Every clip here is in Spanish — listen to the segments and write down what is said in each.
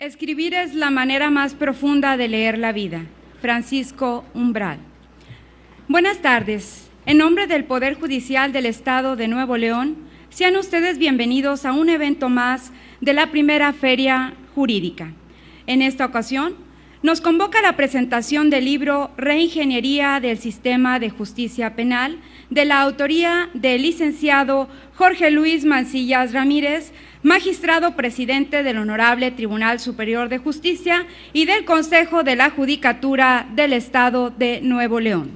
Escribir es la manera más profunda de leer la vida. Francisco Umbral. Buenas tardes. En nombre del Poder Judicial del Estado de Nuevo León, sean ustedes bienvenidos a un evento más de la primera Feria Jurídica. En esta ocasión, nos convoca la presentación del libro Reingeniería del Sistema de Justicia Penal, de la autoría del licenciado Jorge Luis Mancillas Ramírez, magistrado presidente del Honorable Tribunal Superior de Justicia y del Consejo de la Judicatura del Estado de Nuevo León.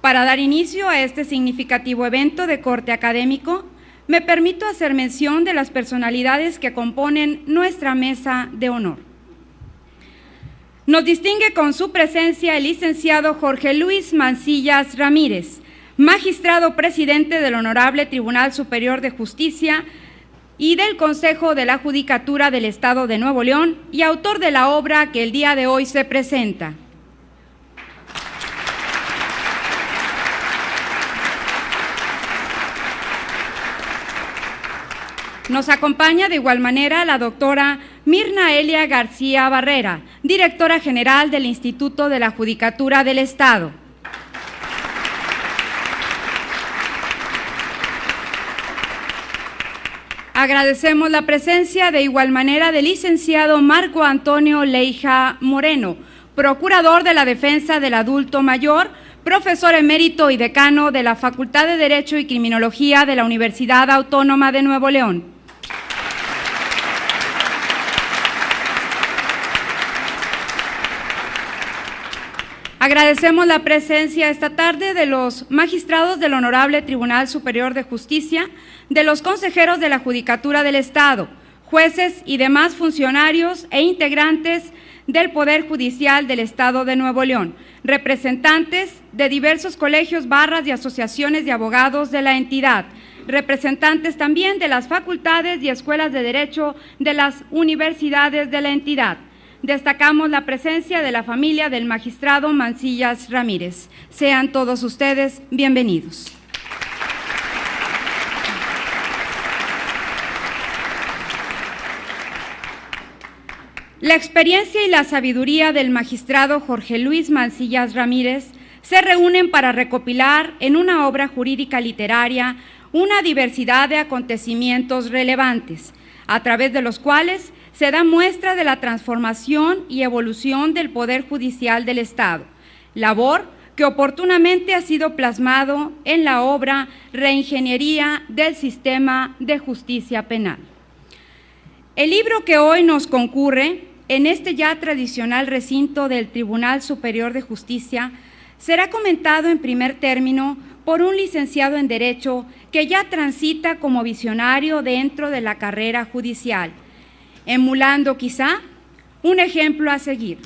Para dar inicio a este significativo evento de corte académico, me permito hacer mención de las personalidades que componen nuestra mesa de honor. Nos distingue con su presencia el licenciado Jorge Luis Mancillas Ramírez, magistrado presidente del Honorable Tribunal Superior de Justicia y del Consejo de la Judicatura del Estado de Nuevo León y autor de la obra que el día de hoy se presenta. Nos acompaña de igual manera la doctora Mirna Elia García Barrera, directora general del Instituto de la Judicatura del Estado. Agradecemos la presencia de igual manera del licenciado Marco Antonio Leija Moreno, procurador de la Defensa del Adulto Mayor, profesor emérito y decano de la Facultad de Derecho y Criminología de la Universidad Autónoma de Nuevo León. Agradecemos la presencia esta tarde de los magistrados del Honorable Tribunal Superior de Justicia, de los consejeros de la Judicatura del Estado, jueces y demás funcionarios e integrantes del Poder Judicial del Estado de Nuevo León, representantes de diversos colegios, barras y asociaciones de abogados de la entidad, representantes también de las facultades y escuelas de derecho de las universidades de la entidad. Destacamos la presencia de la familia del magistrado Mancillas Ramírez. Sean todos ustedes bienvenidos. La experiencia y la sabiduría del magistrado Jorge Luis Mancillas Ramírez se reúnen para recopilar en una obra jurídica literaria una diversidad de acontecimientos relevantes, a través de los cuales se da muestra de la transformación y evolución del Poder Judicial del Estado, labor que oportunamente ha sido plasmado en la obra Reingeniería del Sistema de Justicia Penal. El libro que hoy nos concurre en este ya tradicional recinto del Tribunal Superior de Justicia será comentado en primer término por un licenciado en Derecho que ya transita como visionario dentro de la carrera judicial, emulando quizá un ejemplo a seguir.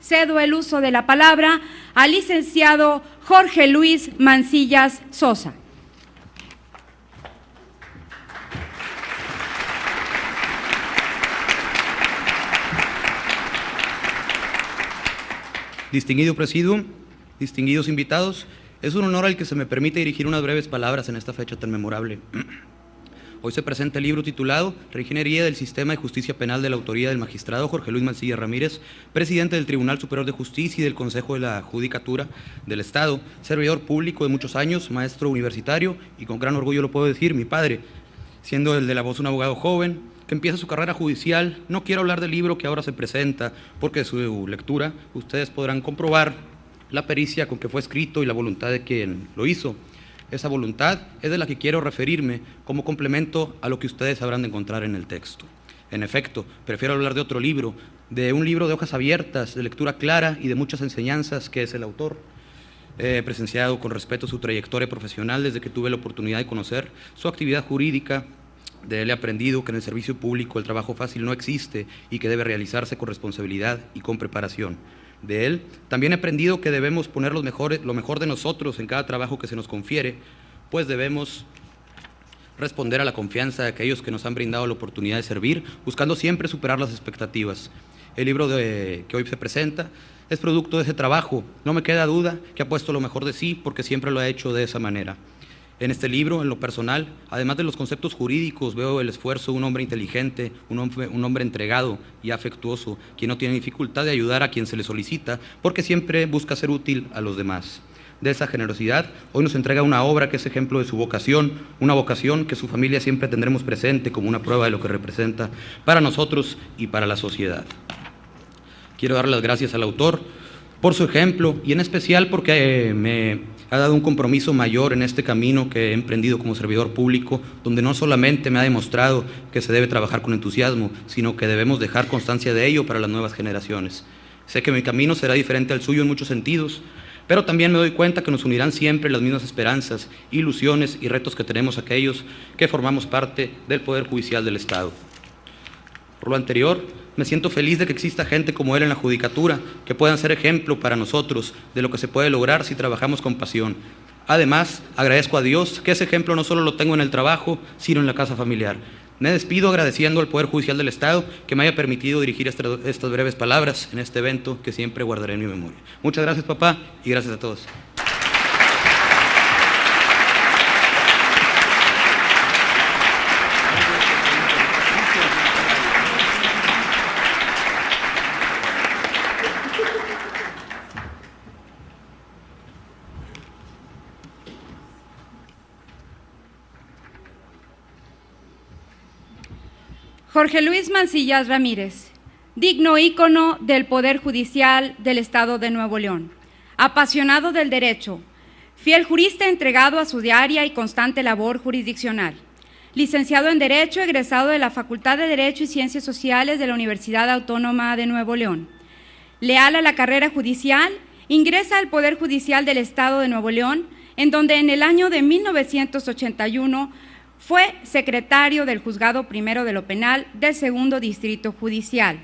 Cedo el uso de la palabra al licenciado Jorge Luis Mancillas Sosa. Distinguido presidium, distinguidos invitados, es un honor al que se me permite dirigir unas breves palabras en esta fecha tan memorable. Hoy se presenta el libro titulado Reingeniería del Sistema de Justicia Penal, de la autoría del magistrado Jorge Luis Mancillas Ramírez, presidente del Tribunal Superior de Justicia y del Consejo de la Judicatura del Estado, servidor público de muchos años, maestro universitario y con gran orgullo lo puedo decir, mi padre, siendo el de la voz un abogado joven que empieza su carrera judicial. No quiero hablar del libro que ahora se presenta, porque de su lectura ustedes podrán comprobar la pericia con que fue escrito y la voluntad de quien lo hizo. Esa voluntad es de la que quiero referirme como complemento a lo que ustedes habrán de encontrar en el texto. En efecto, prefiero hablar de otro libro, de un libro de hojas abiertas, de lectura clara y de muchas enseñanzas, que es el autor. He presenciado con respeto su trayectoria profesional desde que tuve la oportunidad de conocer su actividad jurídica. De él he aprendido que en el servicio público el trabajo fácil no existe y que debe realizarse con responsabilidad y con preparación. De él también he aprendido que debemos poner lo mejor de nosotros en cada trabajo que se nos confiere, pues debemos responder a la confianza de aquellos que nos han brindado la oportunidad de servir, buscando siempre superar las expectativas. El libro que hoy se presenta es producto de ese trabajo. No me queda duda que ha puesto lo mejor de sí, porque siempre lo ha hecho de esa manera. En este libro, en lo personal, además de los conceptos jurídicos, veo el esfuerzo de un hombre inteligente, un hombre entregado y afectuoso, quien no tiene dificultad de ayudar a quien se le solicita, porque siempre busca ser útil a los demás. De esa generosidad, hoy nos entrega una obra que es ejemplo de su vocación, una vocación que su familia siempre tendremos presente como una prueba de lo que representa para nosotros y para la sociedad. Quiero dar las gracias al autor por su ejemplo y en especial porque me ha dado un compromiso mayor en este camino que he emprendido como servidor público, donde no solamente me ha demostrado que se debe trabajar con entusiasmo, sino que debemos dejar constancia de ello para las nuevas generaciones. Sé que mi camino será diferente al suyo en muchos sentidos, pero también me doy cuenta que nos unirán siempre las mismas esperanzas, ilusiones y retos que tenemos aquellos que formamos parte del Poder Judicial del Estado. Por lo anterior, me siento feliz de que exista gente como él en la judicatura, que puedan ser ejemplo para nosotros de lo que se puede lograr si trabajamos con pasión. Además, agradezco a Dios que ese ejemplo no solo lo tengo en el trabajo, sino en la casa familiar. Me despido agradeciendo al Poder Judicial del Estado que me haya permitido dirigir estas breves palabras en este evento que siempre guardaré en mi memoria. Muchas gracias, papá, y gracias a todos. Jorge Luis Mancillas Ramírez, digno ícono del Poder Judicial del Estado de Nuevo León, apasionado del derecho, fiel jurista entregado a su diaria y constante labor jurisdiccional, licenciado en Derecho, egresado de la Facultad de Derecho y Ciencias Sociales de la Universidad Autónoma de Nuevo León. Leal a la carrera judicial, ingresa al Poder Judicial del Estado de Nuevo León, en donde en el año de 1981 fue secretario del Juzgado Primero de lo Penal del Segundo Distrito Judicial.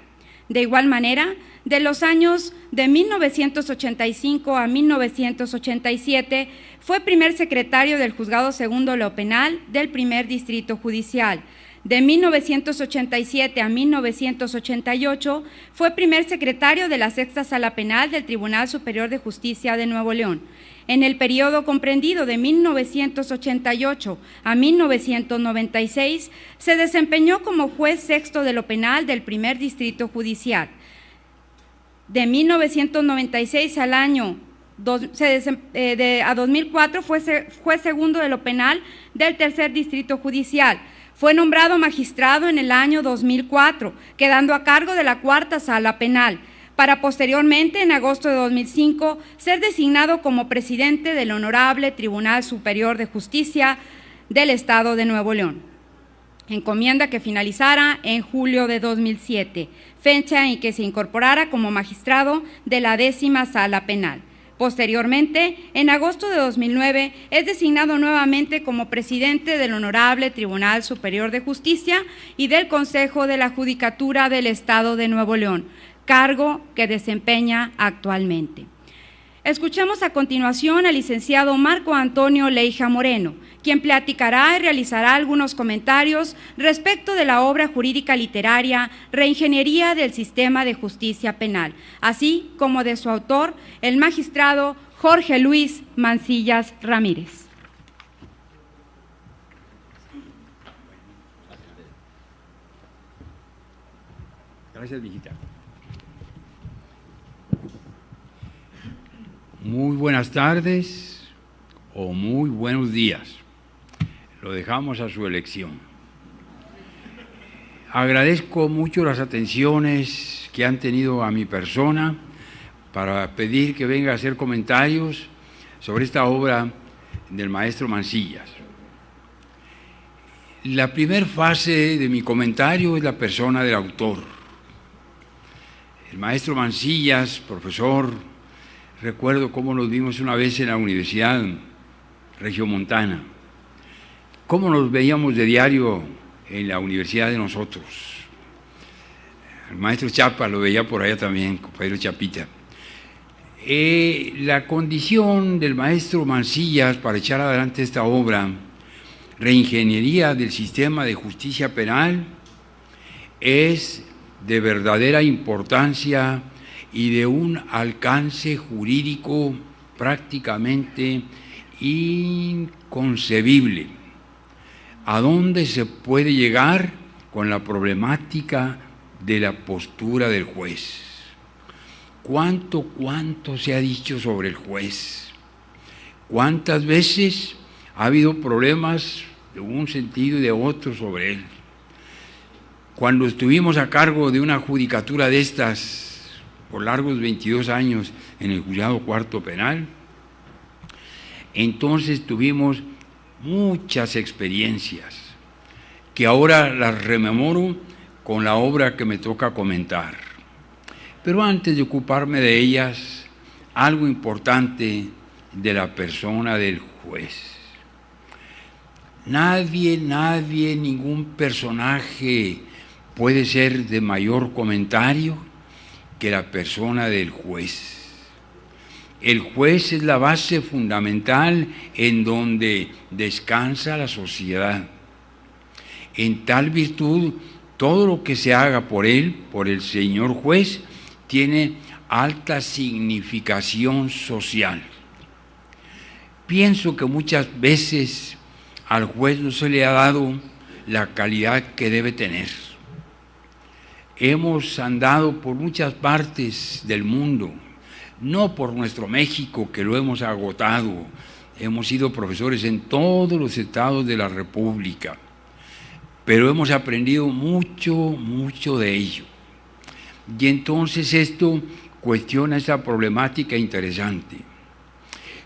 De igual manera, de los años de 1985 a 1987, fue primer secretario del Juzgado Segundo de lo Penal del Primer Distrito Judicial. De 1987 a 1988, fue primer secretario de la Sexta Sala Penal del Tribunal Superior de Justicia de Nuevo León. En el periodo comprendido de 1988 a 1996, se desempeñó como juez sexto de lo penal del Primer Distrito Judicial. De 1996 al año a 2004 fue juez segundo de lo penal del Tercer Distrito Judicial. Fue nombrado magistrado en el año 2004, quedando a cargo de la Cuarta Sala Penal, para posteriormente, en agosto de 2005, ser designado como presidente del Honorable Tribunal Superior de Justicia del Estado de Nuevo León, encomienda que finalizara en julio de 2007, fecha en que se incorporara como magistrado de la 10ª Sala Penal. Posteriormente, en agosto de 2009, es designado nuevamente como presidente del Honorable Tribunal Superior de Justicia y del Consejo de la Judicatura del Estado de Nuevo León, cargo que desempeña actualmente. Escuchamos a continuación al licenciado Marco Antonio Leija Moreno, quien platicará y realizará algunos comentarios respecto de la obra jurídica literaria Reingeniería del Sistema de Justicia Penal, así como de su autor, el magistrado Jorge Luis Mancillas Ramírez. Gracias, mijita. Muy buenas tardes o muy buenos días. Lo dejamos a su elección. Agradezco mucho las atenciones que han tenido a mi persona para pedir que venga a hacer comentarios sobre esta obra del maestro Mancillas. La primera fase de mi comentario es la persona del autor. El maestro Mancillas, profesor, recuerdo cómo nos vimos una vez en la Universidad Regiomontana, cómo nos veíamos de diario en la universidad de nosotros. El maestro Chapa lo veía por allá también, compañero Chapita. La condición del maestro Mancillas para echar adelante esta obra, Reingeniería del Sistema de Justicia Penal, es de verdadera importancia y de un alcance jurídico prácticamente inconcebible a dónde se puede llegar con la problemática de la postura del juez. ¿Cuánto se ha dicho sobre el juez? ¿Cuántas veces ha habido problemas de un sentido y de otro sobre él? Cuando estuvimos a cargo de una judicatura de estas por largos 22 años en el Juzgado Cuarto Penal, entonces tuvimos muchas experiencias que ahora las rememoro con la obra que me toca comentar. Pero antes de ocuparme de ellas, algo importante de la persona del juez. Nadie, ningún personaje puede ser de mayor comentario que la persona del juez. El juez es la base fundamental en donde descansa la sociedad. En tal virtud, todo lo que se haga por él, por el señor juez, tiene alta significación social. Pienso que muchas veces al juez no se le ha dado la calidad que debe tener. Hemos andado por muchas partes del mundo, no por nuestro México, que lo hemos agotado. Hemos sido profesores en todos los estados de la República, pero hemos aprendido mucho de ello. Y entonces esto cuestiona esa problemática interesante.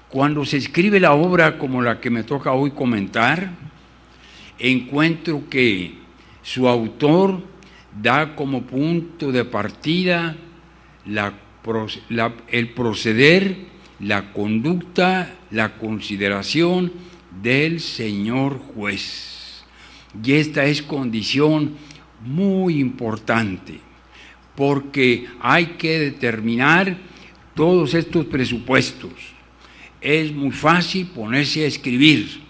Cuando se escribe la obra como la que me toca hoy comentar, encuentro que su autor da como punto de partida el proceder, la conducta, la consideración del señor juez. Y esta es condición muy importante, porque hay que determinar todos estos presupuestos. Es muy fácil ponerse a escribir,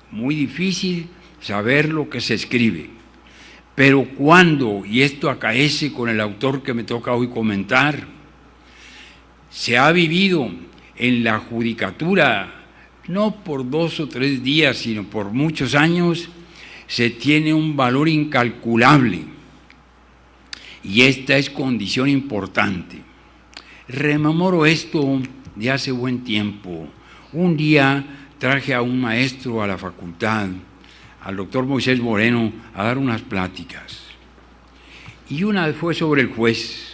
muy difícil saber lo que se escribe. Pero cuando, y esto acaece con el autor que me toca hoy comentar, se ha vivido en la judicatura, no por 2 o 3 días, sino por muchos años, se tiene un valor incalculable. Y esta es condición importante. Rememoro esto de hace buen tiempo. Un día traje a un maestro a la facultad, al doctor Moisés Moreno, a dar unas pláticas. Y una fue sobre el juez.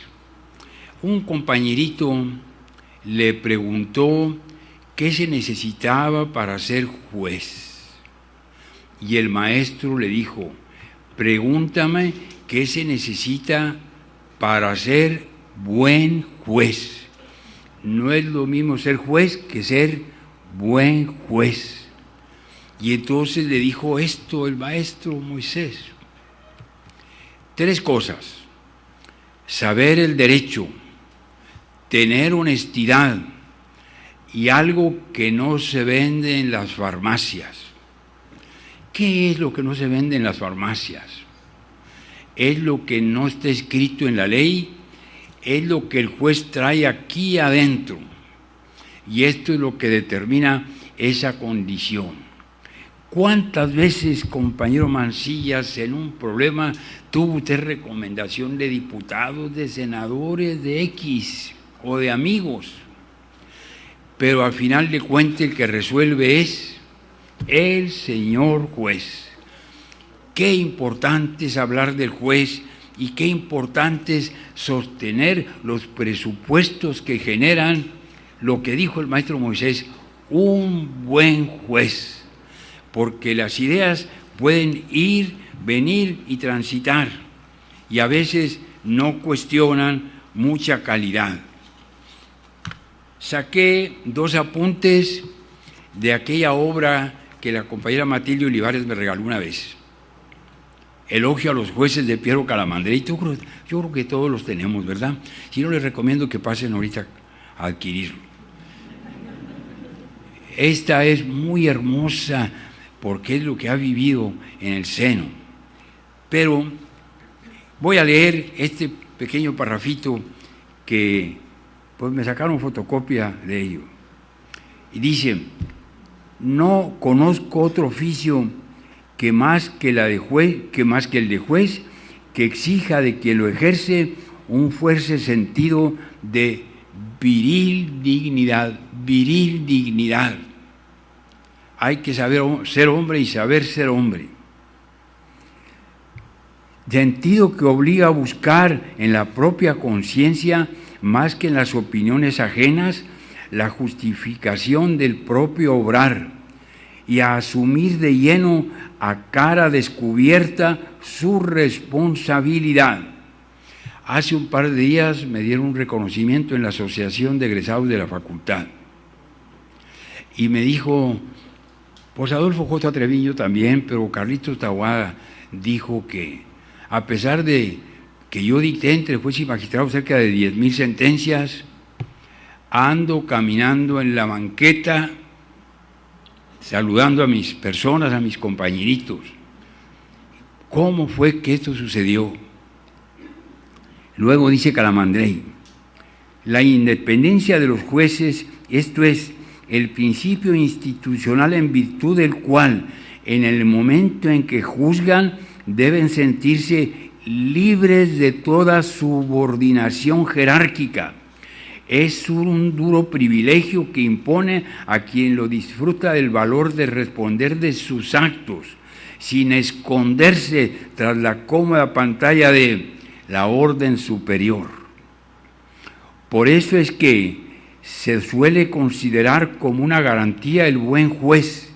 Un compañerito le preguntó qué se necesitaba para ser juez. Y el maestro le dijo, pregúntame qué se necesita para ser buen juez. No es lo mismo ser juez que ser buen juez. Y entonces le dijo esto el maestro Moisés. 3 cosas: saber el derecho, tener honestidad y algo que no se vende en las farmacias. ¿Qué es lo que no se vende en las farmacias? Es lo que no está escrito en la ley, es lo que el juez trae aquí adentro. Y esto es lo que determina esa condición. ¿Cuántas veces, compañero Mancillas, en un problema tuvo usted recomendación de diputados, de senadores, de X o de amigos? Pero al final de cuentas el que resuelve es el señor juez. Qué importante es hablar del juez y qué importante es sostener los presupuestos que generan lo que dijo el maestro Moisés, un buen juez. Porque las ideas pueden ir, venir y transitar, y a veces no cuestionan mucha calidad. Saqué 2 apuntes de aquella obra que la compañera Matilde Olivares me regaló una vez. Elogio a los jueces de Piero Calamandrei. Yo creo que todos los tenemos, ¿verdad? Si no, les recomiendo que pasen ahorita a adquirirlo. Esta es muy hermosa, porque es lo que ha vivido en el seno. Pero voy a leer este pequeño parrafito que pues me sacaron fotocopia de ello. Y dice, no conozco otro oficio que más que el de juez, que exija de quien lo ejerce un fuerte sentido de viril dignidad. Hay que saber ser hombre y saber ser hombre. Sentido que obliga a buscar en la propia conciencia, más que en las opiniones ajenas, la justificación del propio obrar y a asumir de lleno a cara descubierta su responsabilidad. Hace un par de días me dieron un reconocimiento en la Asociación de Egresados de la Facultad y me dijo, pues Adolfo J. Treviño también, pero Carlitos Taboada dijo que a pesar de que yo dicté entre juez y magistrado cerca de 10,000 sentencias, ando caminando en la banqueta saludando a mis personas, a mis compañeritos. ¿Cómo fue que esto sucedió? Luego dice Calamandrei, la independencia de los jueces, esto es, el principio institucional en virtud del cual, en el momento en que juzgan, deben sentirse libres de toda subordinación jerárquica. Es un duro privilegio que impone a quien lo disfruta el valor de responder de sus actos, sin esconderse tras la cómoda pantalla de la orden superior. Por eso es que se suele considerar como una garantía el buen juez.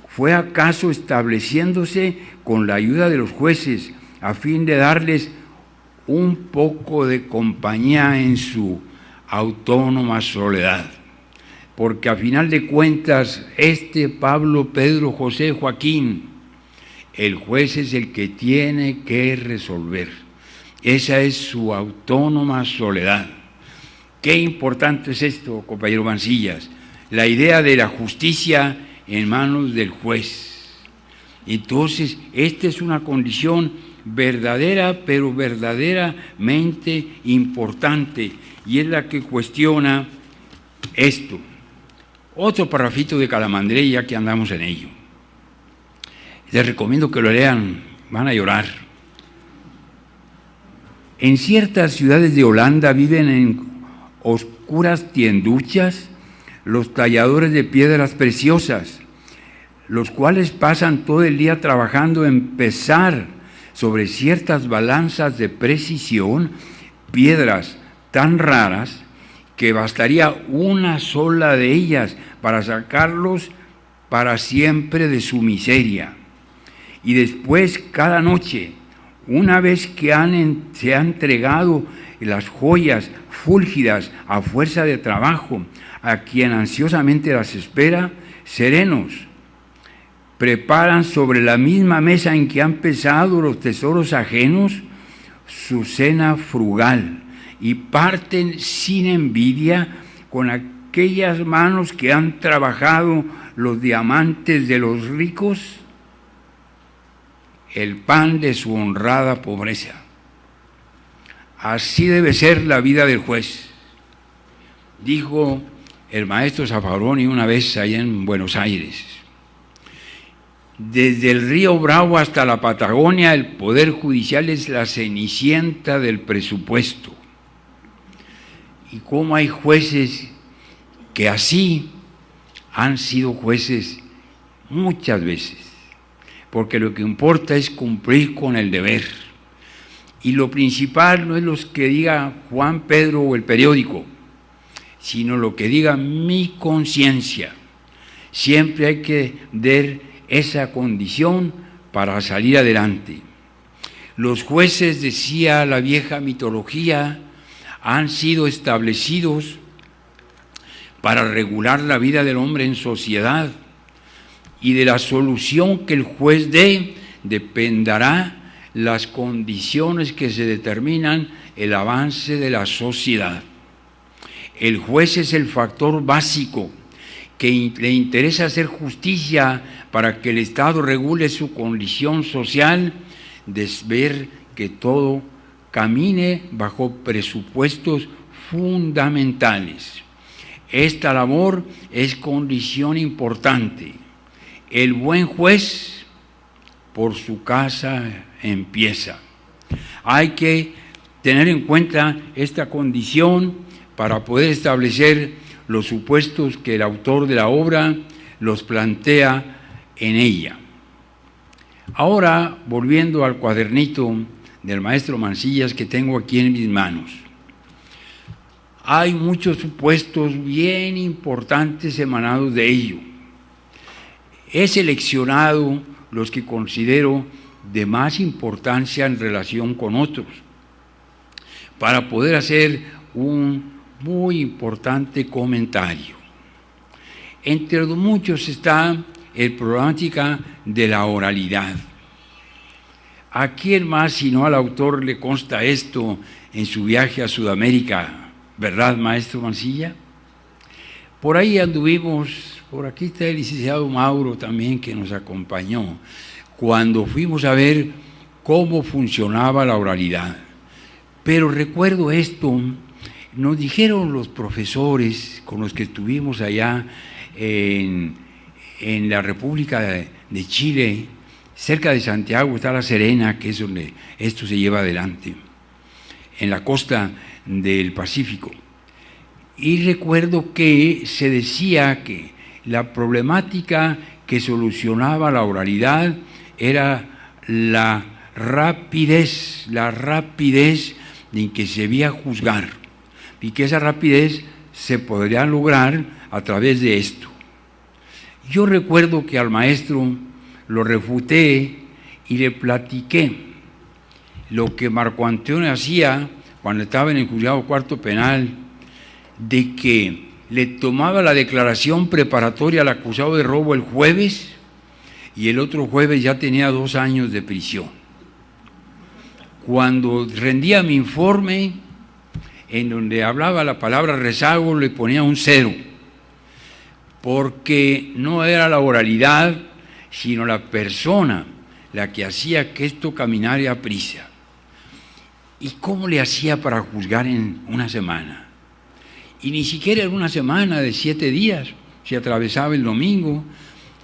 ¿Fue acaso estableciéndose con la ayuda de los jueces a fin de darles un poco de compañía en su autónoma soledad? Porque a final de cuentas, Pablo, Pedro, José, Joaquín, el juez es el que tiene que resolver. Esa es su autónoma soledad. Qué importante es esto, compañero Mancillas, la idea de la justicia en manos del juez. Entonces, esta es una condición verdadera, pero verdaderamente importante, y es la que cuestiona esto. Otro parrafito de Calamandrei, ya que andamos en ello. Les recomiendo que lo lean, van a llorar. En ciertas ciudades de Holanda viven en oscuras tienduchas los talladores de piedras preciosas, los cuales pasan todo el día trabajando en pesar sobre ciertas balanzas de precisión piedras tan raras que bastaría una sola de ellas para sacarlos para siempre de su miseria. Y después, cada noche, una vez que se han entregado las joyas fúlgidas a fuerza de trabajo a quien ansiosamente las espera, serenos, preparan sobre la misma mesa en que han pesado los tesoros ajenos su cena frugal y parten sin envidia con aquellas manos que han trabajado los diamantes de los ricos el pan de su honrada pobreza. Así debe ser la vida del juez, dijo el maestro Zaffaroni una vez allá en Buenos Aires. Desde el río Bravo hasta la Patagonia, el Poder Judicial es la cenicienta del presupuesto. Y cómo hay jueces que así han sido jueces muchas veces, porque lo que importa es cumplir con el deber. Y lo principal no es lo que diga Juan Pedro o el periódico, sino lo que diga mi conciencia. Siempre hay que dar esa condición para salir adelante. Los jueces, decía la vieja mitología, han sido establecidos para regular la vida del hombre en sociedad, y de la solución que el juez dé dependerá las condiciones que se determinan el avance de la sociedad. El juez es el factor básico que le interesa hacer justicia para que el Estado regule su condición social, de ver que todo camine bajo presupuestos fundamentales. Esta labor es condición importante. El buen juez por su casa empieza. Hay que tener en cuenta esta condición para poder establecer los supuestos que el autor de la obra los plantea en ella. Ahora, volviendo al cuadernito del maestro Mancillas que tengo aquí en mis manos, hay muchos supuestos bien importantes emanados de ello. He seleccionado los que considero de más importancia en relación con otros, para poder hacer un muy importante comentario. Entre los muchos está el problemática de la oralidad. ¿A quién más sino al autor le consta esto en su viaje a Sudamérica? ¿Verdad, maestro Mancilla? Por ahí anduvimos, por aquí está el licenciado Mauro también que nos acompañó, cuando fuimos a ver cómo funcionaba la oralidad. Pero recuerdo esto, nos dijeron los profesores con los que estuvimos allá en la República de Chile, cerca de Santiago está La Serena, que es donde esto se lleva adelante, en la costa del Pacífico. Y recuerdo que se decía que la problemática que solucionaba la oralidad era la rapidez en que se debía juzgar, y que esa rapidez se podría lograr a través de esto. Yo recuerdo que al maestro lo refuté y le platiqué lo que Marco Antonio hacía cuando estaba en el juzgado cuarto penal, de que le tomaba la declaración preparatoria al acusado de robo el jueves y el otro jueves ya tenía 2 años de prisión. Cuando rendía mi informe, en donde hablaba la palabra rezago, le ponía un 0, porque no era la oralidad, sino la persona la que hacía que esto caminara a prisa. ¿Y cómo le hacía para juzgar en una semana? Y ni siquiera en una semana de 7 días, se atravesaba el domingo,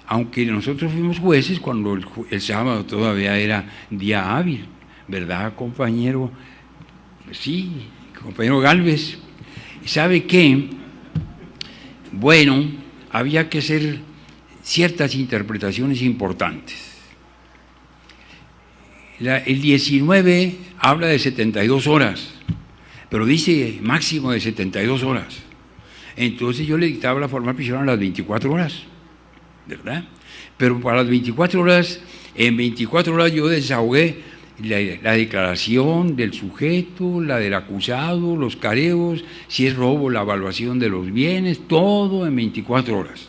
aunque nosotros fuimos jueces cuando el sábado todavía era día hábil, ¿verdad, compañero? Sí, compañero Gálvez. ¿Sabe qué? Bueno, había que hacer ciertas interpretaciones importantes. El 19 habla de 72 horas, pero dice máximo de 72 horas. Entonces yo le dictaba la formal prisión a las 24 horas, ¿verdad? Pero para las 24 horas, en 24 horas yo desahogué la declaración del sujeto, la del acusado, los careos, si es robo, la evaluación de los bienes, todo en 24 horas.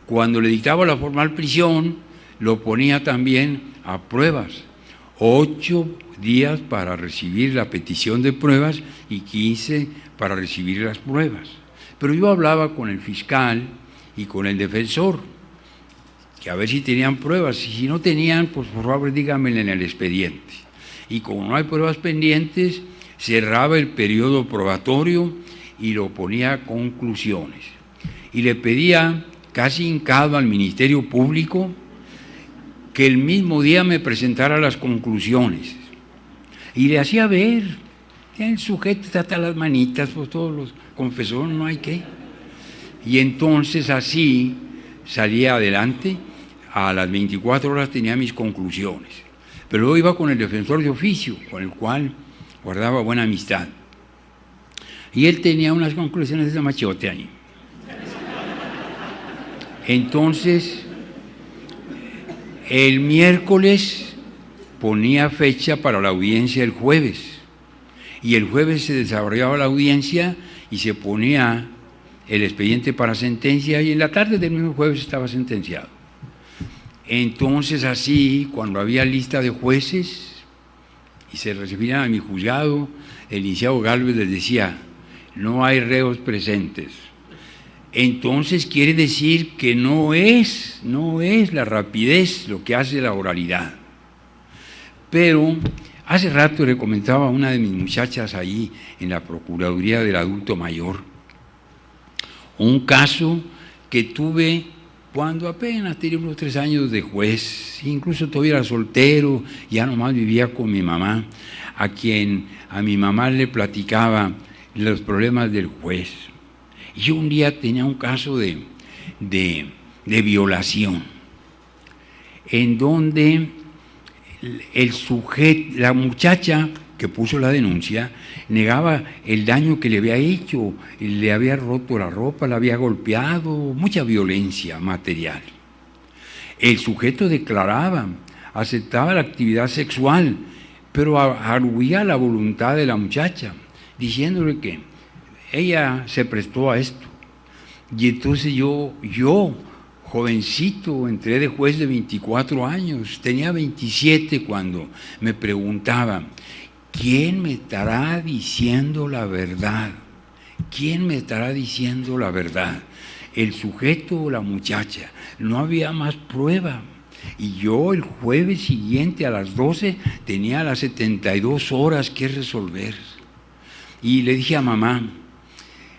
Cuando le dictaba la formal prisión, lo ponía también a pruebas. 8 días para recibir la petición de pruebas y 15 para recibir las pruebas. Pero yo hablaba con el fiscal y con el defensor, que a ver si tenían pruebas, y si no tenían, pues por favor díganme en el expediente. Y como no hay pruebas pendientes, cerraba el periodo probatorio y lo ponía a conclusiones. Y le pedía, casi hincado al Ministerio Público, que el mismo día me presentara las conclusiones. Y le hacía ver, el sujeto está hasta las manitas, pues todos los confesores, no hay qué. Y entonces así salía adelante, a las 24 horas tenía mis conclusiones. Pero luego iba con el defensor de oficio, con el cual guardaba buena amistad. Y él tenía unas conclusiones de machote ahí. Entonces, el miércoles ponía fecha para la audiencia el jueves, y el jueves se desarrollaba la audiencia y se ponía el expediente para sentencia, y en la tarde del mismo jueves estaba sentenciado. Entonces así, cuando había lista de jueces y se recibían a mi juzgado, el licenciado Gálvez les decía, no hay reos presentes. Entonces quiere decir que no es la rapidez lo que hace la oralidad. Pero hace rato le comentaba a una de mis muchachas ahí en la Procuraduría del Adulto Mayor, un caso que tuve cuando apenas tenía unos 3 años de juez, incluso todavía era soltero, ya nomás vivía con mi mamá, a mi mamá le platicaba los problemas del juez. Y yo un día tenía un caso de violación, en donde la muchacha que puso la denuncia negaba el daño que le había hecho, le había roto la ropa, la había golpeado, mucha violencia material. El sujeto declaraba, aceptaba la actividad sexual, pero arguía la voluntad de la muchacha, diciéndole que ella se prestó a esto. Y entonces yo, jovencito, entré de juez de 24 años, tenía 27 cuando me preguntaba, ¿quién me estará diciendo la verdad? ¿Quién me estará diciendo la verdad? ¿El sujeto o la muchacha? No había más prueba. Y yo el jueves siguiente a las 12 tenía las 72 horas que resolver. Y le dije a mamá,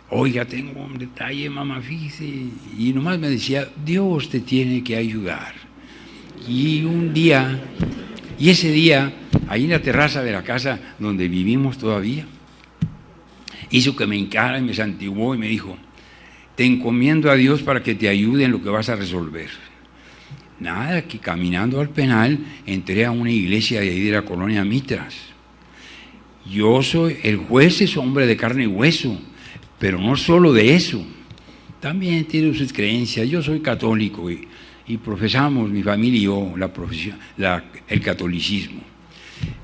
oiga, tengo un detalle, mamá, fíjese. Y nomás me decía, Dios te tiene que ayudar. Y ese día, ahí en la terraza de la casa donde vivimos todavía, hizo que me encara y me santiguó y me dijo, te encomiendo a Dios para que te ayude en lo que vas a resolver. Nada, que caminando al penal entré a una iglesia de ahí de la colonia Mitras. El juez es hombre de carne y hueso, pero no solo de eso, también tiene sus creencias. Yo soy católico y profesamos, mi familia y yo, el catolicismo.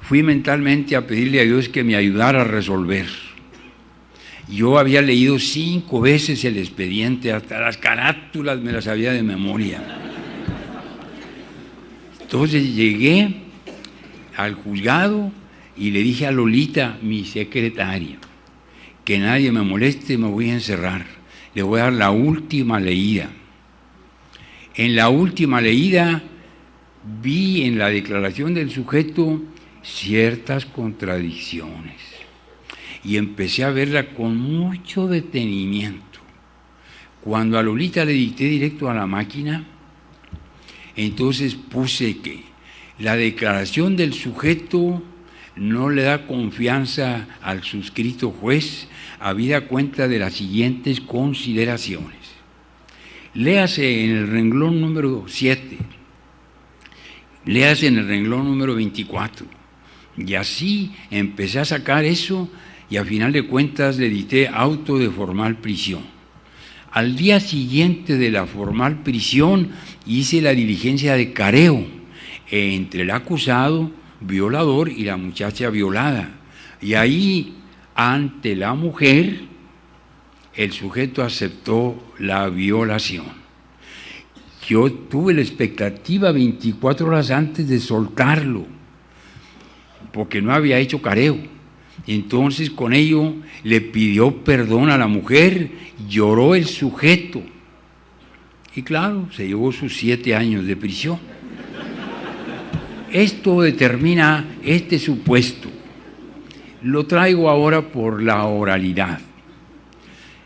Fui mentalmente a pedirle a Dios que me ayudara a resolver. Yo había leído 5 veces el expediente, hasta las carátulas me las sabía de memoria. Entonces llegué al juzgado y le dije a Lolita, mi secretaria, que nadie me moleste, me voy a encerrar. Le voy a dar la última leída. En la última leída vi en la declaración del sujeto ciertas contradicciones y empecé a verla con mucho detenimiento. Cuando a Lolita le dicté directo a la máquina, entonces puse que la declaración del sujeto no le da confianza al suscrito juez, habida cuenta de las siguientes consideraciones. Léase en el renglón número 7, léase en el renglón número 24. Y así empecé a sacar eso y a final de cuentas le dicté auto de formal prisión. Al día siguiente de la formal prisión hice la diligencia de careo entre el acusado, violador, y la muchacha violada. Y ahí, ante la mujer, el sujeto aceptó la violación. Yo tuve la expectativa 24 horas antes de soltarlo, porque no había hecho careo. Entonces con ello le pidió perdón a la mujer, lloró el sujeto y claro, se llevó sus 7 años de prisión. Esto determina este supuesto. Lo traigo ahora por la oralidad.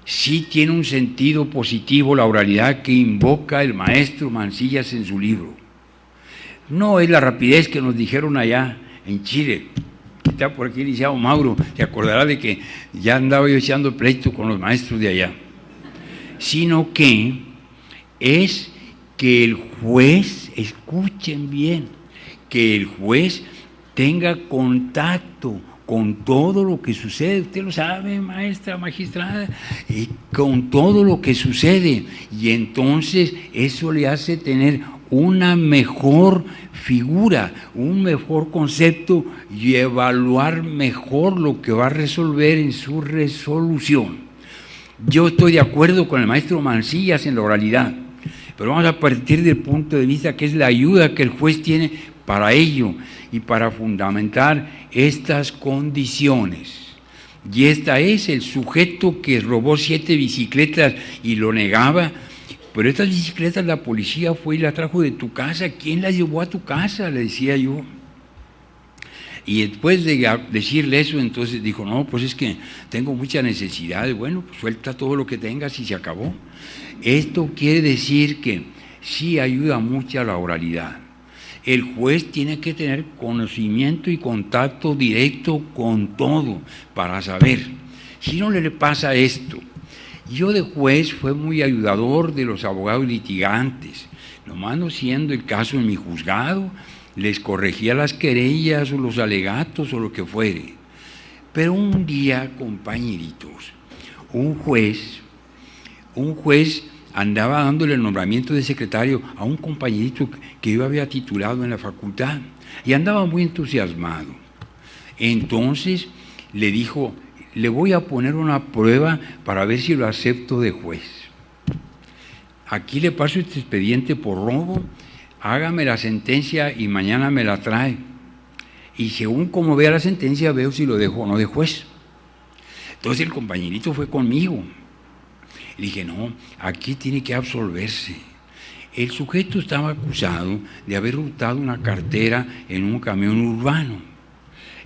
Sí tiene un sentido positivo la oralidad que invoca el maestro Mancillas en su libro. No es la rapidez que nos dijeron allá en Chile. Está por aquí el licenciado Mauro, se acordará de que ya andaba yo echando pleito con los maestros de allá. Sino que es que el juez, escuchen bien, que el juez tenga contacto con todo lo que sucede, usted lo sabe, maestra, magistrada, con todo lo que sucede, y entonces eso le hace tener una mejor figura, un mejor concepto y evaluar mejor lo que va a resolver en su resolución. Yo estoy de acuerdo con el maestro Mancillas en la oralidad, pero vamos a partir del punto de vista que es la ayuda que el juez tiene para ello y para fundamentar estas condiciones. Y esta es el sujeto que robó 7 bicicletas y lo negaba. Pero estas bicicletas la policía fue y las trajo de tu casa. ¿Quién las llevó a tu casa? Le decía yo. Y después de decirle eso, entonces dijo, no, pues es que tengo mucha necesidad. Bueno, pues suelta todo lo que tengas y se acabó. Esto quiere decir que sí ayuda mucho a la oralidad. El juez tiene que tener conocimiento y contacto directo con todo para saber. Si no le pasa esto. Yo de juez fue muy ayudador de los abogados litigantes, nomás no siendo el caso en mi juzgado, les corregía las querellas o los alegatos o lo que fuere. Pero un día, compañeritos, un juez andaba dándole el nombramiento de secretario a un compañerito que yo había titulado en la facultad y andaba muy entusiasmado. Entonces le dijo, le voy a poner una prueba para ver si lo acepto de juez. Aquí le paso este expediente por robo, hágame la sentencia y mañana me la trae. Y según como vea la sentencia, veo si lo dejo o no de juez. Entonces el compañerito fue conmigo. Le dije, no, aquí tiene que absolverse. El sujeto estaba acusado de haber hurtado una cartera en un camión urbano.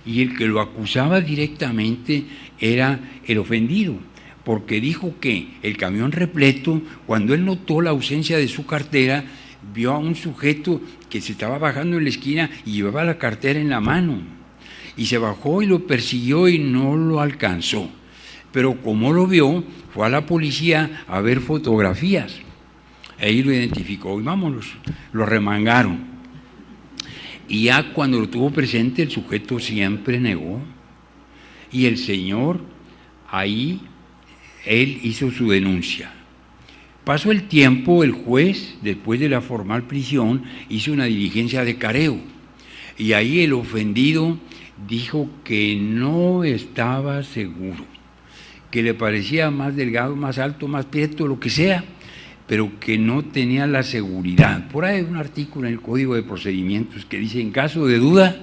Y el que lo acusaba directamente era el ofendido, porque dijo que el camión repleto, cuando él notó la ausencia de su cartera, vio a un sujeto que se estaba bajando en la esquina y llevaba la cartera en la mano. Y se bajó y lo persiguió y no lo alcanzó. Pero como lo vio, fue a la policía a ver fotografías. Ahí lo identificó y vámonos, lo remangaron. Y ya cuando lo tuvo presente, el sujeto siempre negó. Y el señor, ahí, él hizo su denuncia. Pasó el tiempo, el juez, después de la formal prisión, hizo una diligencia de careo. Y ahí el ofendido dijo que no estaba seguro, que le parecía más delgado, más alto, más prieto, lo que sea, pero que no tenía la seguridad. Por ahí hay un artículo en el Código de Procedimientos que dice, en caso de duda,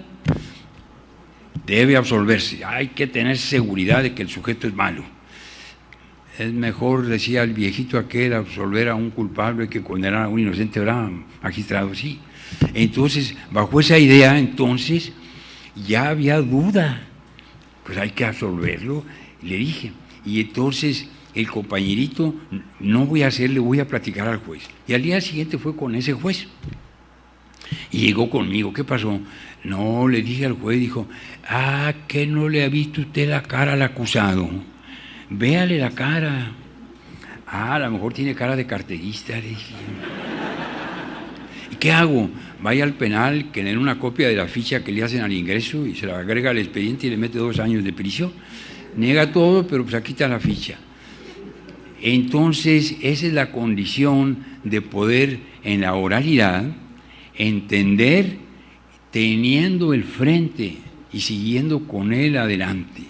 debe absolverse. Hay que tener seguridad de que el sujeto es malo. Es mejor, decía el viejito aquel, absolver a un culpable que condenar a un inocente, ¿verdad, magistrado? Sí. Entonces, bajo esa idea, entonces, ya había duda. Pues hay que absolverlo, le dije. Y entonces el compañerito, no voy a hacerle, voy a platicar al juez. Y al día siguiente fue con ese juez. Y llegó conmigo, ¿qué pasó? No, le dije al juez, dijo, ¿que no le ha visto usted la cara al acusado? Véale la cara. A lo mejor tiene cara de carterista, le dije. ¿Y qué hago? Vaya al penal, que le den una copia de la ficha que le hacen al ingreso y se la agrega al expediente y le mete 2 años de prisión. Niega todo, pero pues aquí está la ficha. Entonces, esa es la condición de poder en la oralidad entender teniendo el frente y siguiendo con él adelante.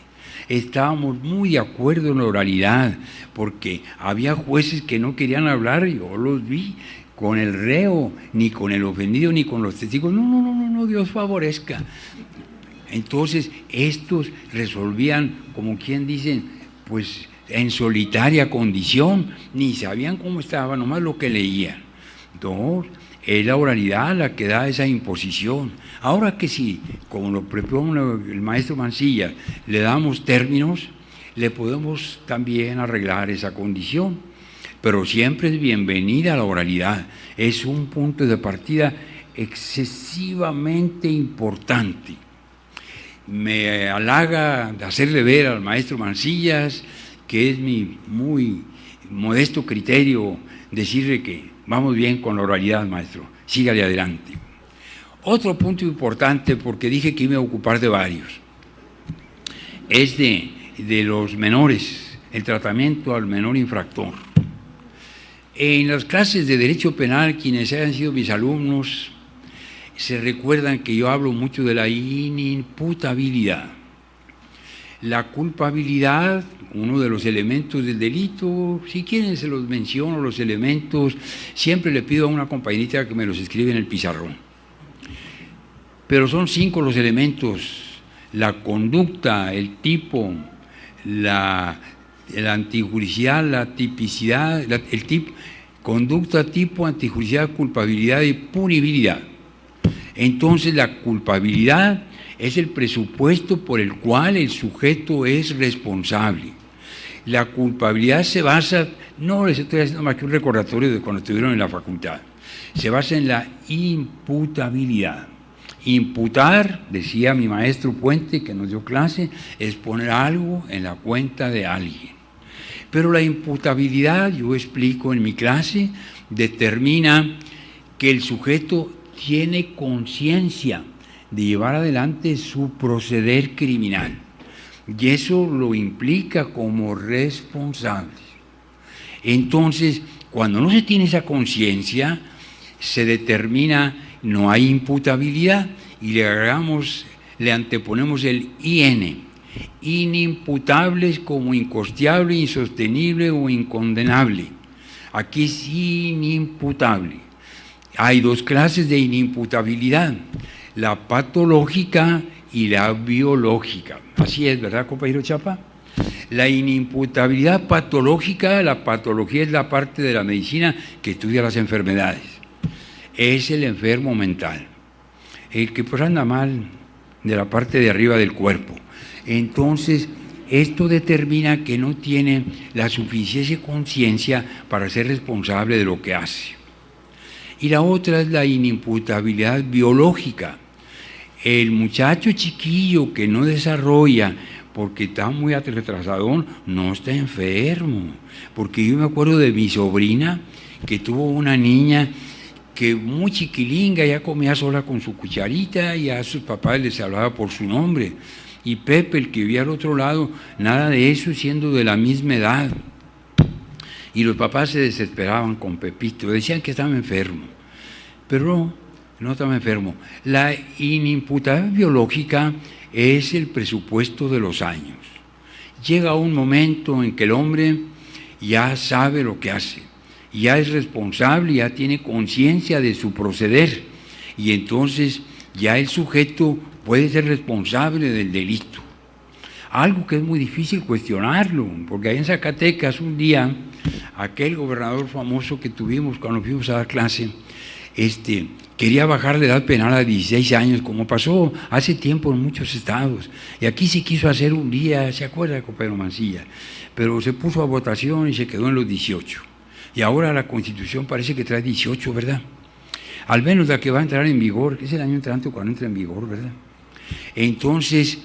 Estábamos muy de acuerdo en la oralidad, porque había jueces que no querían hablar, yo los vi, con el reo, ni con el ofendido, ni con los testigos. No, Dios favorezca. Entonces, estos resolvían, como quien dicen, pues en solitaria condición, ni sabían cómo estaba, nomás lo que leían. Entonces, es la oralidad la que da esa imposición. Ahora que sí, como lo propone el maestro Mancilla, le damos términos, le podemos también arreglar esa condición. Pero siempre es bienvenida la oralidad. Es un punto de partida excesivamente importante. Me halaga de hacerle ver al maestro Mancillas, que es mi muy modesto criterio, decirle que vamos bien con la oralidad, maestro, sígale adelante. Otro punto importante, porque dije que iba a ocupar de varios, es de los menores, el tratamiento al menor infractor. En las clases de Derecho Penal, quienes hayan sido mis alumnos, se recuerdan que yo hablo mucho de la inimputabilidad. La culpabilidad, uno de los elementos del delito, si quieren se los menciono, los elementos, siempre le pido a una compañerita que me los escribe en el pizarrón. Pero son 5 los elementos: la conducta, el tipo, la antijuricidad, la tipicidad, conducta, tipo, antijuricidad, culpabilidad y punibilidad. Entonces la culpabilidad es el presupuesto por el cual el sujeto es responsable. La culpabilidad se basa, no les estoy haciendo más que un recordatorio de cuando estuvieron en la facultad, se basa en la imputabilidad. Imputar, decía mi maestro Puente, que nos dio clase, es poner algo en la cuenta de alguien. Pero la imputabilidad, yo explico en mi clase, determina que el sujeto tiene conciencia de llevar adelante su proceder criminal. Y eso lo implica como responsable. Entonces, cuando no se tiene esa conciencia, se determina, no hay imputabilidad, y le anteponemos el IN, inimputables como incosteable, insostenible o incondenable. Aquí es inimputable. Hay dos clases de inimputabilidad, la patológica y la biológica. Así es, ¿verdad, compañero Chapa? La inimputabilidad patológica, la patología es la parte de la medicina que estudia las enfermedades. Es el enfermo mental, el que pues anda mal de la parte de arriba del cuerpo. Entonces, esto determina que no tiene la suficiente conciencia para ser responsable de lo que hace. Y la otra es la inimputabilidad biológica. El muchacho chiquillo que no desarrolla porque está muy retrasadón, no está enfermo. Porque yo me acuerdo de mi sobrina que tuvo una niña que muy chiquilinga, ya comía sola con su cucharita y a sus papás les hablaba por su nombre. Y Pepe, el que vivía al otro lado, nada de eso, siendo de la misma edad. Y los papás se desesperaban con Pepito, decían que estaba enfermo. Pero no estaba enfermo. La inimputabilidad biológica es el presupuesto de los años. Llega un momento en que el hombre ya sabe lo que hace, ya es responsable, ya tiene conciencia de su proceder, y entonces ya el sujeto puede ser responsable del delito. Algo que es muy difícil cuestionarlo, porque ahí en Zacatecas un día, aquel gobernador famoso que tuvimos cuando fuimos a dar clase, quería bajar la edad penal a 16 años, como pasó hace tiempo en muchos estados. Y aquí se quiso hacer un día, ¿se acuerda, compañero Mancilla? Pero se puso a votación y se quedó en los 18. Y ahora la Constitución parece que trae 18, ¿verdad? Al menos la que va a entrar en vigor, que es el año entrante cuando entra en vigor, ¿verdad? Entonces,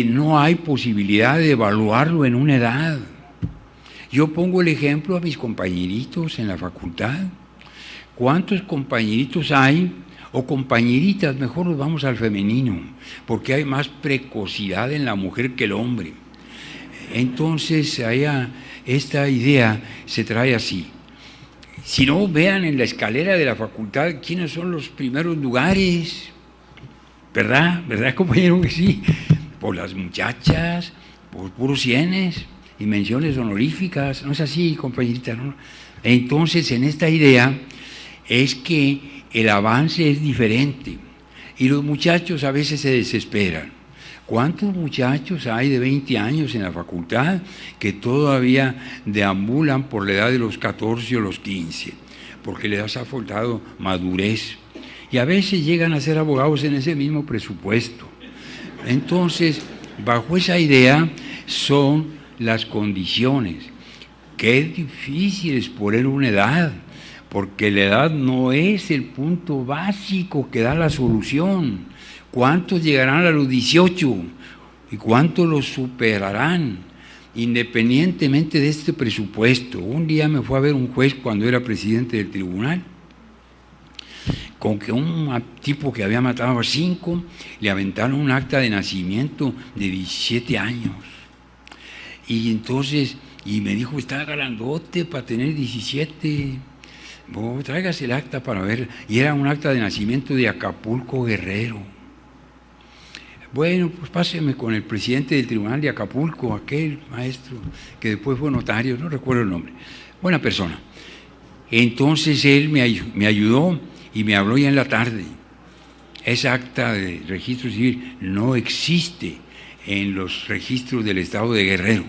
no hay posibilidad de evaluarlo en una edad. Yo pongo el ejemplo a mis compañeritos en la facultad. ¿Cuántos compañeritos hay? O compañeritas, mejor nos vamos al femenino, porque hay más precocidad en la mujer que el hombre. Entonces, esta idea se trae así. Si no, vean en la escalera de la facultad quiénes son los primeros lugares. ¿Verdad? ¿Verdad, compañero, que sí? Por las muchachas, por puros cienes y menciones honoríficas. ¿No es así, compañerita? ¿No? Entonces, en esta idea es que el avance es diferente y los muchachos a veces se desesperan. ¿Cuántos muchachos hay de 20 años en la facultad que todavía deambulan por la edad de los 14 o los 15? Porque les ha faltado madurez. Y a veces llegan a ser abogados en ese mismo presupuesto. Entonces, bajo esa idea son las condiciones. Qué difícil es poner una edad, porque la edad no es el punto básico que da la solución. ¿Cuántos llegarán a los 18? ¿Y cuántos los superarán? Independientemente de este presupuesto. Un día me fue a ver un juez cuando era presidente del tribunal, con que un tipo que había matado a 5 le aventaron un acta de nacimiento de 17 años. Y entonces, y me dijo, está grandote para tener 17. Tráigase el acta para ver. Y era un acta de nacimiento de Acapulco, Guerrero. Bueno, pues páseme con el presidente del tribunal de Acapulco, aquel maestro que después fue notario, no recuerdo el nombre. Buena persona. Entonces él me ayudó y me habló ya en la tarde. Esa acta de registro civil no existe en los registros del estado de Guerrero.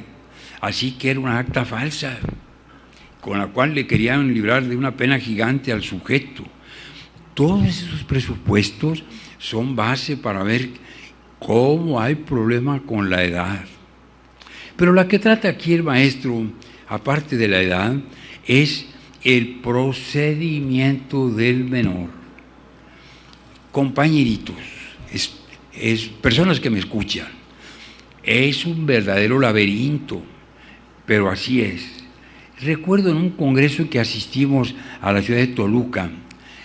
Así que era una acta falsa, con la cual le querían librar de una pena gigante al sujeto. Todos esos presupuestos son base para ver cómo hay problema con la edad. Pero la que trata aquí el maestro, aparte de la edad, es el procedimiento del menor. Compañeritos, personas que me escuchan, es un verdadero laberinto, pero así es. Recuerdo en un congreso que asistimos a la ciudad de Toluca,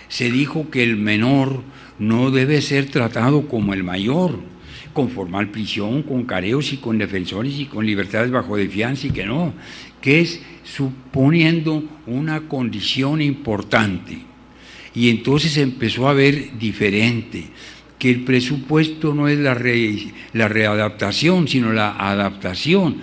se dijo que el menor no debe ser tratado como el mayor, con formal prisión, con careos y con defensores y con libertades bajo de fianza, y que es suponiendo una condición importante. Y entonces empezó a ver diferente, que el presupuesto no es la readaptación, sino la adaptación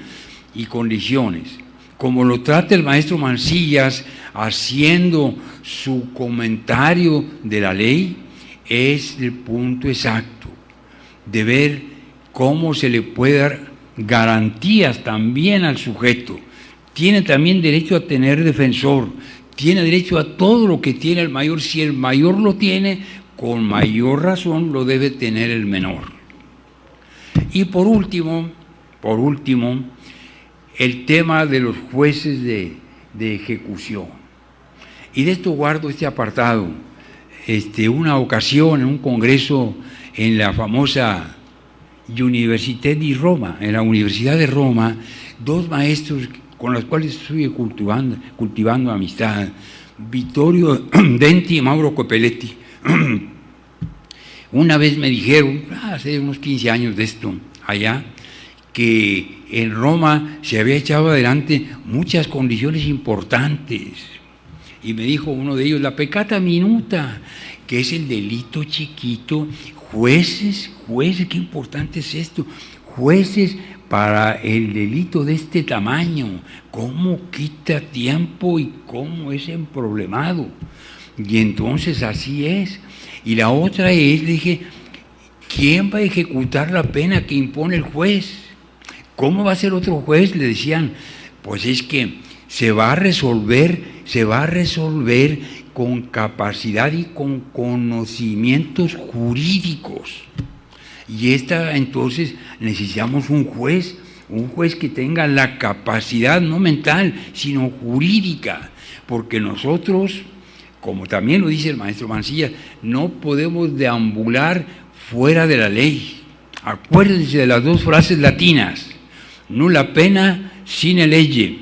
y condiciones. Como lo trata el maestro Mancillas haciendo su comentario de la ley, es el punto exacto de ver cómo se le puede dar garantías también al sujeto. Tiene también derecho a tener defensor, tiene derecho a todo lo que tiene el mayor. Si el mayor lo tiene, con mayor razón lo debe tener el menor. Y por último, el tema de los jueces de ejecución. Y de esto guardo este apartado. Una ocasión en un congreso en la famosa Università di Roma, en la Universidad de Roma, dos maestros con los cuales estoy cultivando amistad, Vittorio Denti y Mauro Copelletti. Una vez me dijeron, hace unos 15 años de esto, allá, que en Roma se había echado adelante muchas condiciones importantes. Y me dijo uno de ellos, la peccata minuta, que es el delito chiquito. Jueces, qué importante es esto. Jueces para el delito de este tamaño, cómo quita tiempo y cómo es emproblemado. Y entonces así es. Y la otra es, le dije, ¿quién va a ejecutar la pena que impone el juez? ¿Cómo va a ser otro juez? Le decían, pues es que se va a resolver con capacidad y con conocimientos jurídicos. Y entonces necesitamos un juez que tenga la capacidad no mental, sino jurídica, porque nosotros, como también lo dice el maestro Mancilla, no podemos deambular fuera de la ley. Acuérdense de las dos frases latinas: nulla pena sine legge,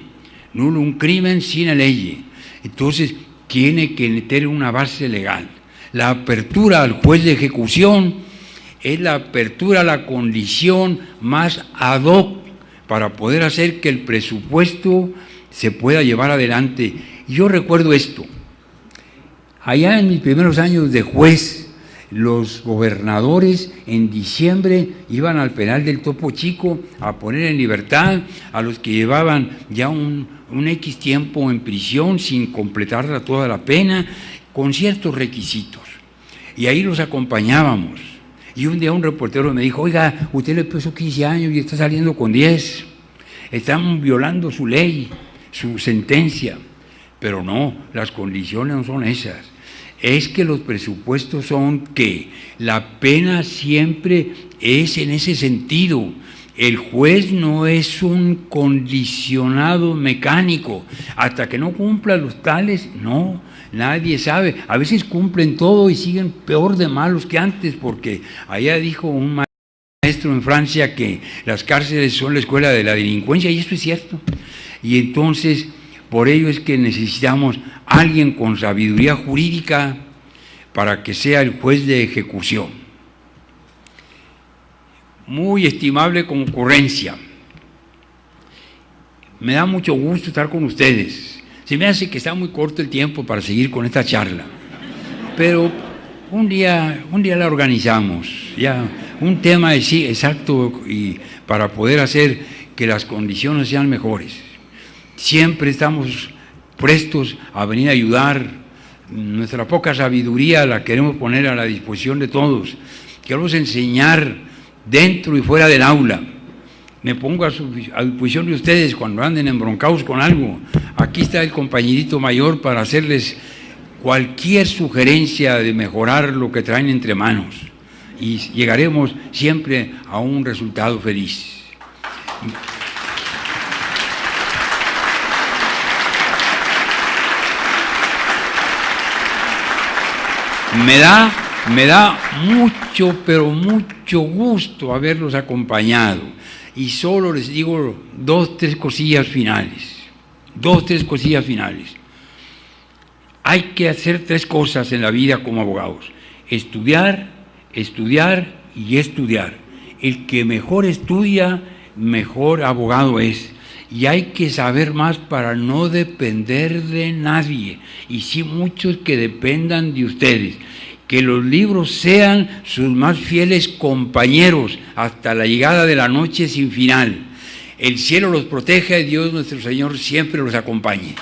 nullum crimen sine legge. Entonces tiene que tener una base legal. La apertura al juez de ejecución es la apertura a la condición más ad hoc para poder hacer que el presupuesto se pueda llevar adelante. Yo recuerdo esto. Allá en mis primeros años de juez, los gobernadores en diciembre iban al penal del Topo Chico a poner en libertad a los que llevaban ya un X tiempo en prisión sin completar toda la pena, con ciertos requisitos. Y ahí los acompañábamos. Y un día un reportero me dijo, oiga, usted le puso 15 años y está saliendo con 10. Están violando su ley, su sentencia. Pero no, las condiciones no son esas. Es que los presupuestos son que la pena siempre es en ese sentido. El juez no es un condicionado mecánico. Hasta que no cumpla los tales, no, nadie sabe. A veces cumplen todo y siguen peor de malos que antes, porque allá dijo un maestro en Francia que las cárceles son la escuela de la delincuencia, y esto es cierto. Y entonces, por ello es que necesitamos alguien con sabiduría jurídica para que sea el juez de ejecución. Muy estimable concurrencia. Me da mucho gusto estar con ustedes. Se me hace que está muy corto el tiempo para seguir con esta charla, pero un día la organizamos, ya un tema sí, exacto, y para poder hacer que las condiciones sean mejores. Siempre estamos prestos a venir a ayudar. Nuestra poca sabiduría la queremos poner a la disposición de todos. Queremos enseñar dentro y fuera del aula. Me pongo a disposición de ustedes cuando anden embroncados con algo. Aquí está el compañerito mayor para hacerles cualquier sugerencia de mejorar lo que traen entre manos y llegaremos siempre a un resultado feliz. Me da mucho, pero mucho gusto haberlos acompañado. Y solo les digo dos, tres cosillas finales. Hay que hacer tres cosas en la vida como abogados: estudiar, estudiar y estudiar. El que mejor estudia, mejor abogado es. Y hay que saber más para no depender de nadie. Y sí, muchos que dependan de ustedes. Que los libros sean sus más fieles compañeros hasta la llegada de la noche sin final. El cielo los proteja y Dios nuestro Señor siempre los acompañe.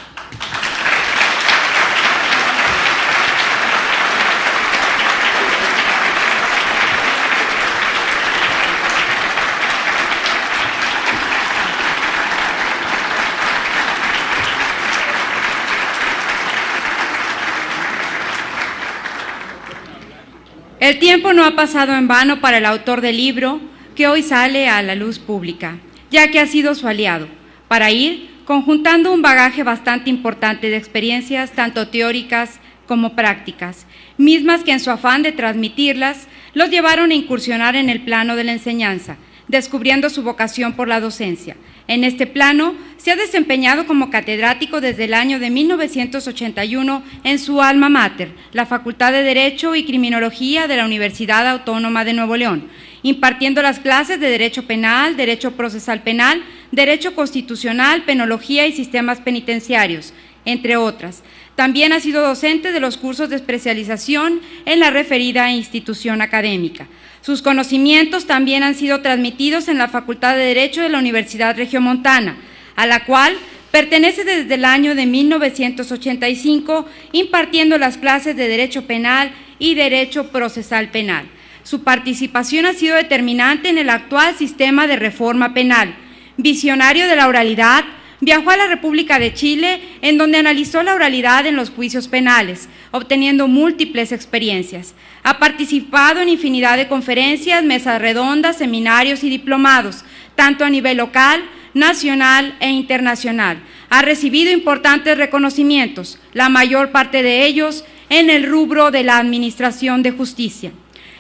El tiempo no ha pasado en vano para el autor del libro que hoy sale a la luz pública, ya que ha sido su aliado, para ir conjuntando un bagaje bastante importante de experiencias, tanto teóricas como prácticas, mismas que en su afán de transmitirlas, los llevaron a incursionar en el plano de la enseñanza, descubriendo su vocación por la docencia. En este plano se ha desempeñado como catedrático desde el año de 1981 en su alma mater, la Facultad de Derecho y Criminología de la Universidad Autónoma de Nuevo León, impartiendo las clases de Derecho Penal, Derecho Procesal Penal, Derecho Constitucional, Penología y Sistemas Penitenciarios, entre otras. También ha sido docente de los cursos de especialización en la referida institución académica. Sus conocimientos también han sido transmitidos en la Facultad de Derecho de la Universidad Regiomontana, a la cual pertenece desde el año de 1985, impartiendo las clases de Derecho Penal y Derecho Procesal Penal. Su participación ha sido determinante en el actual sistema de reforma penal. Visionario de la oralidad, viajó a la República de Chile, en donde analizó la oralidad en los juicios penales, obteniendo múltiples experiencias. Ha participado en infinidad de conferencias, mesas redondas, seminarios y diplomados, tanto a nivel local, nacional e internacional. Ha recibido importantes reconocimientos, la mayor parte de ellos en el rubro de la Administración de Justicia.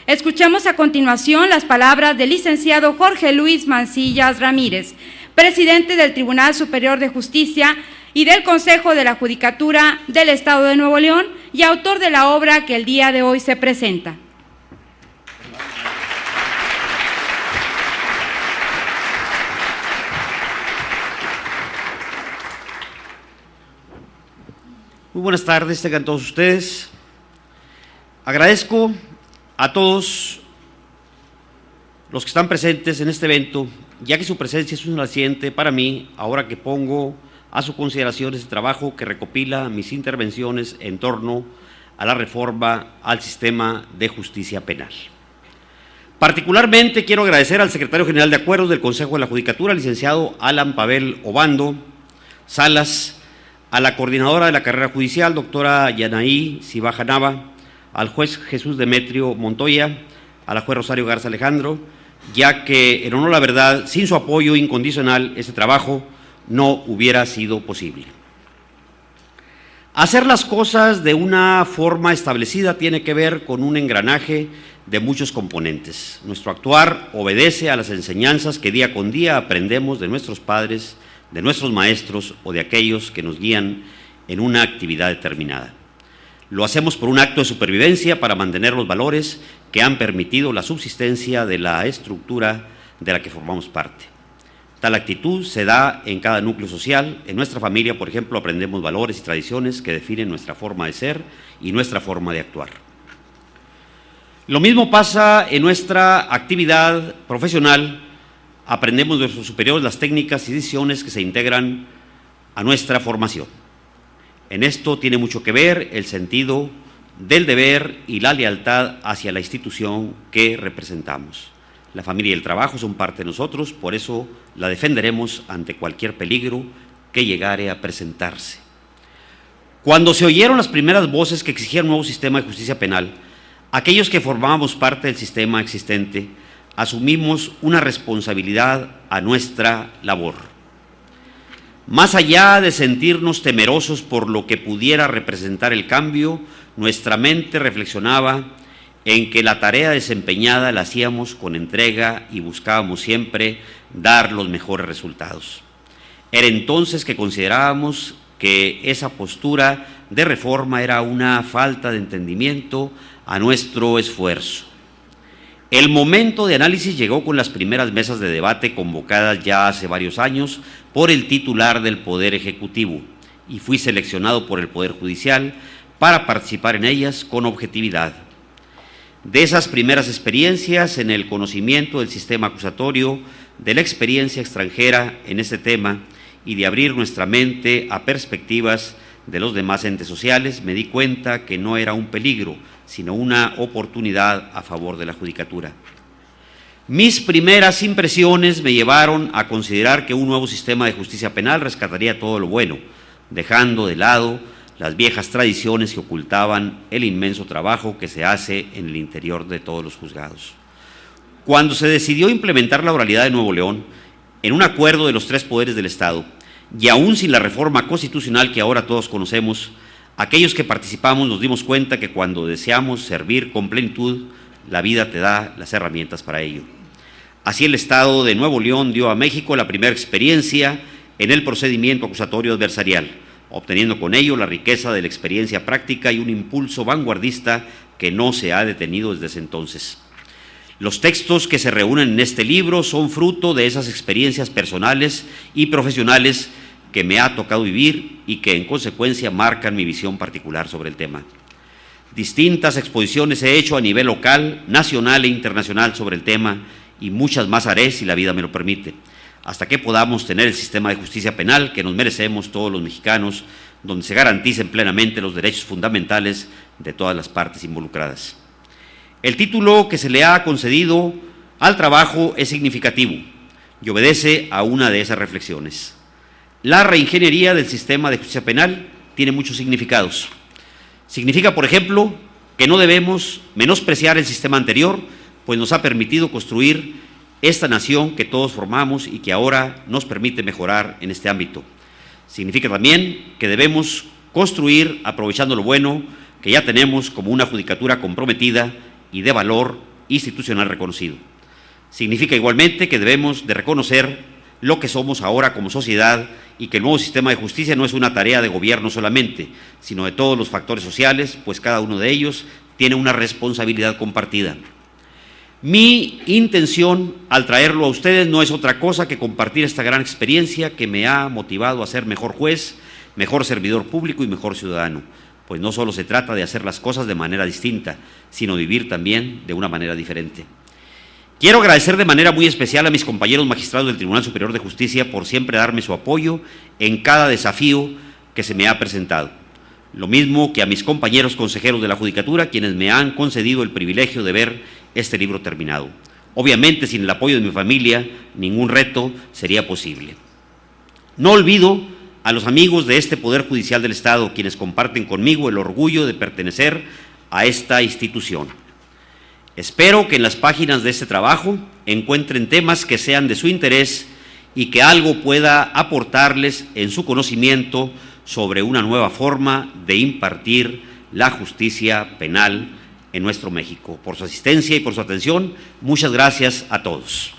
Escuchemos a continuación las palabras del licenciado Jorge Luis Mancillas Ramírez, presidente del Tribunal Superior de Justicia y del Consejo de la Judicatura del Estado de Nuevo León y autor de la obra que el día de hoy se presenta. Muy buenas tardes, tengan todos ustedes. Agradezco a todos los que están presentes en este evento, ya que su presencia es un aliciente para mí, ahora que pongo a su consideración este trabajo que recopila mis intervenciones en torno a la reforma al sistema de justicia penal. Particularmente quiero agradecer al secretario general de Acuerdos del Consejo de la Judicatura, licenciado Alan Pavel Obando Salas, a la coordinadora de la carrera judicial, doctora Yanaí Cibaja Nava, al juez Jesús Demetrio Montoya, a la juez Rosario Garza Alejandro, ya que, en honor a la verdad, sin su apoyo incondicional, este trabajo no hubiera sido posible. Hacer las cosas de una forma establecida tiene que ver con un engranaje de muchos componentes. Nuestro actuar obedece a las enseñanzas que día con día aprendemos de nuestros padres, de nuestros maestros o de aquellos que nos guían en una actividad determinada. Lo hacemos por un acto de supervivencia para mantener los valores que han permitido la subsistencia de la estructura de la que formamos parte. Tal actitud se da en cada núcleo social. En nuestra familia, por ejemplo, aprendemos valores y tradiciones que definen nuestra forma de ser y nuestra forma de actuar. Lo mismo pasa en nuestra actividad profesional. Aprendemos de nuestros superiores las técnicas y decisiones que se integran a nuestra formación. En esto tiene mucho que ver el sentido del deber y la lealtad hacia la institución que representamos. La familia y el trabajo son parte de nosotros, por eso la defenderemos ante cualquier peligro que llegare a presentarse. Cuando se oyeron las primeras voces que exigían un nuevo sistema de justicia penal, aquellos que formábamos parte del sistema existente asumimos una responsabilidad a nuestra labor. Más allá de sentirnos temerosos por lo que pudiera representar el cambio, nuestra mente reflexionaba en que la tarea desempeñada la hacíamos con entrega y buscábamos siempre dar los mejores resultados. Era entonces que considerábamos que esa postura de reforma era una falta de entendimiento a nuestro esfuerzo. El momento de análisis llegó con las primeras mesas de debate convocadas ya hace varios años por el titular del Poder Ejecutivo y fui seleccionado por el Poder Judicial para participar en ellas con objetividad. De esas primeras experiencias en el conocimiento del sistema acusatorio, de la experiencia extranjera en este tema y de abrir nuestra mente a perspectivas de los demás entes sociales, me di cuenta que no era un peligro, sino una oportunidad a favor de la judicatura. Mis primeras impresiones me llevaron a considerar que un nuevo sistema de justicia penal rescataría todo lo bueno, dejando de lado las viejas tradiciones que ocultaban el inmenso trabajo que se hace en el interior de todos los juzgados. Cuando se decidió implementar la oralidad de Nuevo León, en un acuerdo de los tres poderes del Estado, y aún sin la reforma constitucional que ahora todos conocemos, aquellos que participamos nos dimos cuenta que cuando deseamos servir con plenitud, la vida te da las herramientas para ello. Así el Estado de Nuevo León dio a México la primera experiencia en el procedimiento acusatorio adversarial, obteniendo con ello la riqueza de la experiencia práctica y un impulso vanguardista que no se ha detenido desde ese entonces. Los textos que se reúnen en este libro son fruto de esas experiencias personales y profesionales que me ha tocado vivir y que en consecuencia marcan mi visión particular sobre el tema. Distintas exposiciones he hecho a nivel local, nacional e internacional sobre el tema y muchas más haré si la vida me lo permite, hasta que podamos tener el sistema de justicia penal que nos merecemos todos los mexicanos, donde se garanticen plenamente los derechos fundamentales de todas las partes involucradas. El título que se le ha concedido al trabajo es significativo y obedece a una de esas reflexiones. La reingeniería del sistema de justicia penal tiene muchos significados. Significa, por ejemplo, que no debemos menospreciar el sistema anterior, pues nos ha permitido construir esta nación que todos formamos y que ahora nos permite mejorar en este ámbito. Significa también que debemos construir aprovechando lo bueno que ya tenemos como una judicatura comprometida y de valor institucional reconocido. Significa igualmente que debemos de reconocer lo que somos ahora como sociedad y que el nuevo sistema de justicia no es una tarea de gobierno solamente, sino de todos los factores sociales, pues cada uno de ellos tiene una responsabilidad compartida. Mi intención al traerlo a ustedes no es otra cosa que compartir esta gran experiencia que me ha motivado a ser mejor juez, mejor servidor público y mejor ciudadano, pues no solo se trata de hacer las cosas de manera distinta, sino vivir también de una manera diferente. Quiero agradecer de manera muy especial a mis compañeros magistrados del Tribunal Superior de Justicia por siempre darme su apoyo en cada desafío que se me ha presentado. Lo mismo que a mis compañeros consejeros de la Judicatura, quienes me han concedido el privilegio de ver este libro terminado. Obviamente, sin el apoyo de mi familia, ningún reto sería posible. No olvido a los amigos de este Poder Judicial del Estado, quienes comparten conmigo el orgullo de pertenecer a esta institución. Espero que en las páginas de este trabajo encuentren temas que sean de su interés y que algo pueda aportarles en su conocimiento sobre una nueva forma de impartir la justicia penal en nuestro México. Por su asistencia y por su atención, muchas gracias a todos.